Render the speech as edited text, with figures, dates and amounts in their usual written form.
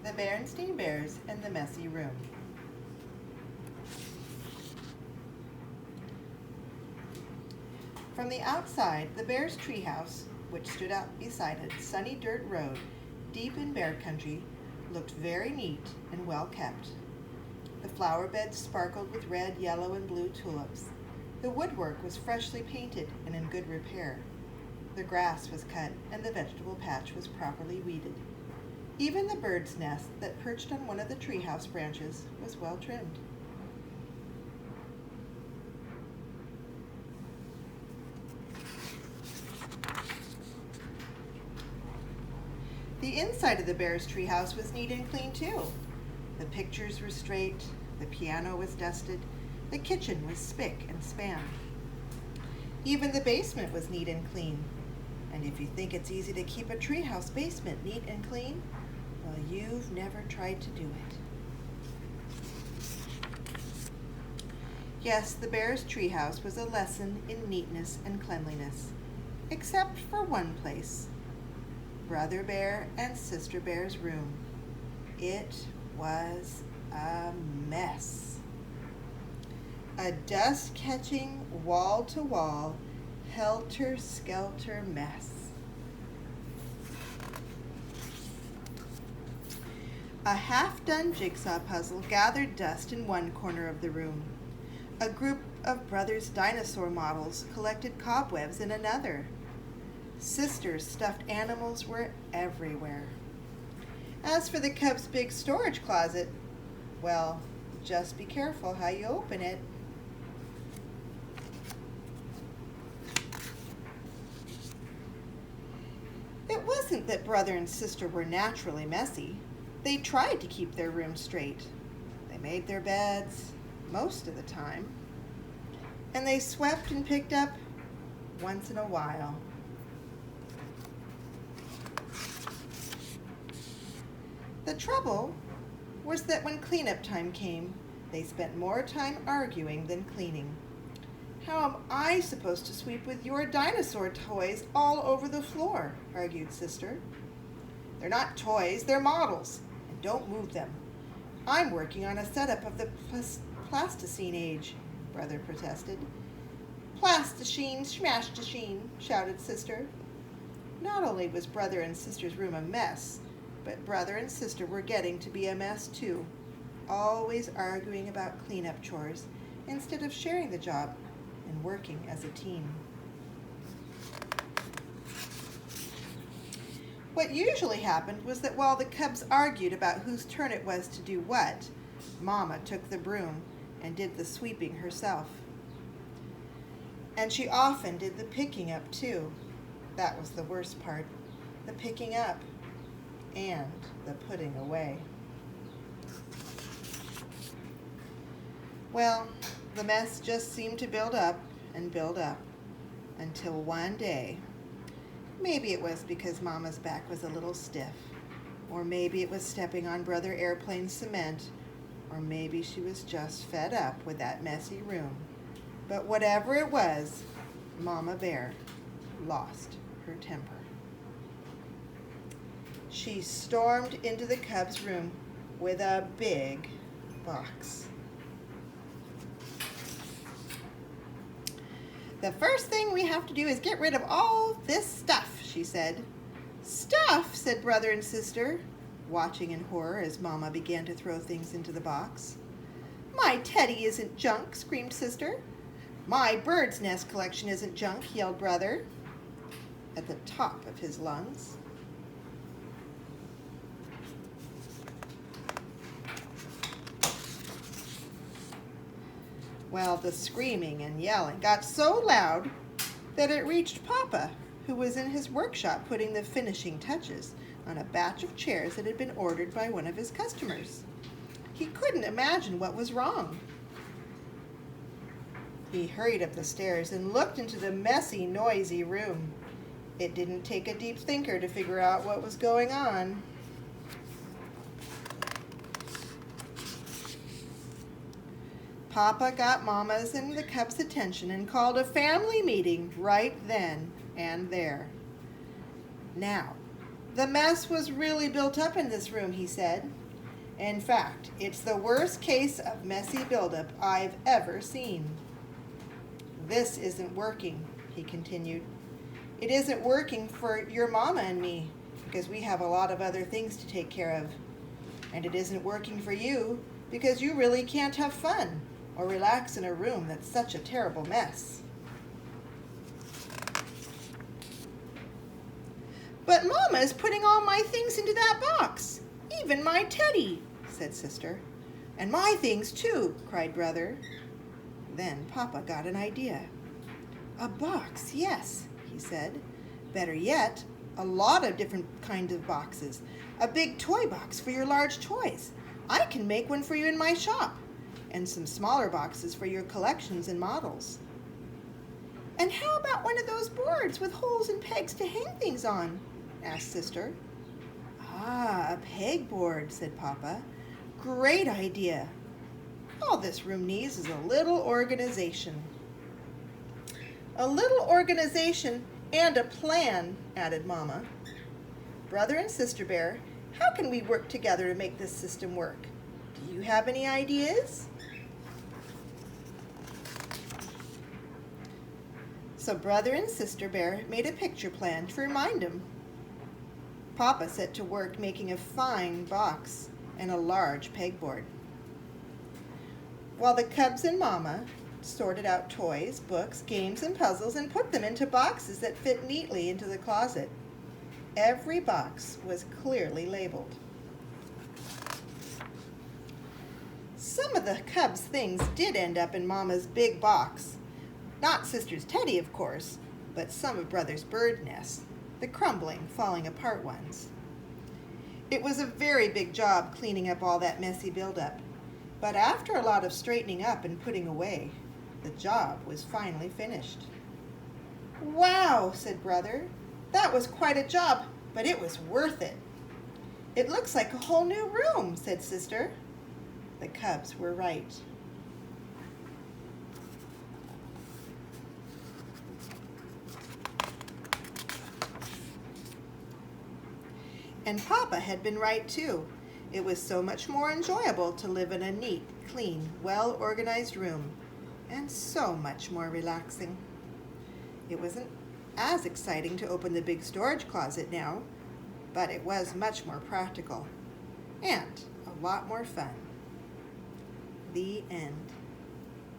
The Berenstein Bears and the Messy Room. From the outside, the Bears' treehouse, which stood out beside a sunny dirt road deep in bear country, looked very neat and well kept. The flower beds sparkled with red, yellow, and blue tulips. The woodwork was freshly painted and in good repair. The grass was cut and the vegetable patch was properly weeded. Even the bird's nest that perched on one of the treehouse branches was well trimmed. The inside of the Bears' treehouse was neat and clean too. The pictures were straight, the piano was dusted, the kitchen was spick and span. Even the basement was neat and clean. And if you think it's easy to keep a treehouse basement neat and clean, well, you've never tried to do it. Yes, the Bears' treehouse was a lesson in neatness and cleanliness, except for one place, Brother Bear and Sister Bear's room. It was a mess. A dust-catching, wall-to-wall, helter-skelter mess. A half-done jigsaw puzzle gathered dust in one corner of the room. A group of brothers' dinosaur models collected cobwebs in another. Sisters' stuffed animals were everywhere. As for the Cubs' big storage closet, well, just be careful how you open it. It wasn't that brother and sister were naturally messy. They tried to keep their room straight. They made their beds most of the time. And they swept and picked up once in a while. The trouble was that when cleanup time came, they spent more time arguing than cleaning. How am I supposed to sweep with your dinosaur toys all over the floor? Argued Sister. They're not toys, they're models, and don't move them. I'm working on a setup of the plasticine age, Brother protested. Plasticine, smashticine, shouted Sister. Not only was Brother and Sister's room a mess, but Brother and Sister were getting to be a mess too, always arguing about cleanup chores instead of sharing the job and working as a team. What usually happened was that while the Cubs argued about whose turn it was to do what, Mama took the broom and did the sweeping herself. And she often did the picking up too. That was the worst part, the picking up and the putting away. Well, the mess just seemed to build up and build up until one day, maybe it was because Mama's back was a little stiff, or maybe it was stepping on Brother Airplane's cement, or maybe she was just fed up with that messy room. But whatever it was, Mama Bear lost her temper. She stormed into the Cubs' room with a big box. The first thing we have to do is get rid of all this stuff, she said. Stuff, said Brother and Sister, watching in horror as Mama began to throw things into the box. My teddy isn't junk, screamed Sister. My bird's nest collection isn't junk, yelled Brother at the top of his lungs. Well, the screaming and yelling got so loud that it reached Papa, who was in his workshop putting the finishing touches on a batch of chairs that had been ordered by one of his customers. He couldn't imagine what was wrong. He hurried up the stairs and looked into the messy, noisy room. It didn't take a deep thinker to figure out what was going on. Papa got Mama's and the Cubs' attention and called a family meeting right then and there. Now, The mess was really built up in this room, he said. In fact, it's the worst case of messy buildup I've ever seen. This isn't working, he continued. It isn't working for your mama and me, because we have a lot of other things to take care of. And it isn't working for you, because you really can't have fun or relax in a room that's such a terrible mess. But Mama is putting all my things into that box, even my teddy, said Sister. And my things too, cried Brother. Then Papa got an idea. A box, yes, he said. Better yet, a lot of different kinds of boxes. A big toy box for your large toys. I can make one for you in my shop. And some smaller boxes for your collections and models. And how about one of those boards with holes and pegs to hang things on? Asked Sister. Ah, a pegboard, said Papa. Great idea. All this room needs is a little organization. A little organization and a plan, added Mama. Brother and Sister Bear, how can we work together to make this system work? Do you have any ideas? So Brother and Sister Bear made a picture plan to remind them. Papa set to work making a fine box and a large pegboard, while the cubs and Mama sorted out toys, books, games, and puzzles and put them into boxes that fit neatly into the closet. Every box was clearly labeled. Some of the cubs' things did end up in Mama's big box. Not Sister's teddy, of course, but some of Brother's bird nests, the crumbling, falling apart ones. It was a very big job cleaning up all that messy buildup, but after a lot of straightening up and putting away, the job was finally finished. Wow, said Brother. That was quite a job, but it was worth it. It looks like a whole new room, said Sister. The cubs were right. And Papa had been right too. It was so much more enjoyable to live in a neat, clean, well-organized room, and so much more relaxing. It wasn't as exciting to open the big storage closet now, but it was much more practical and a lot more fun. The end.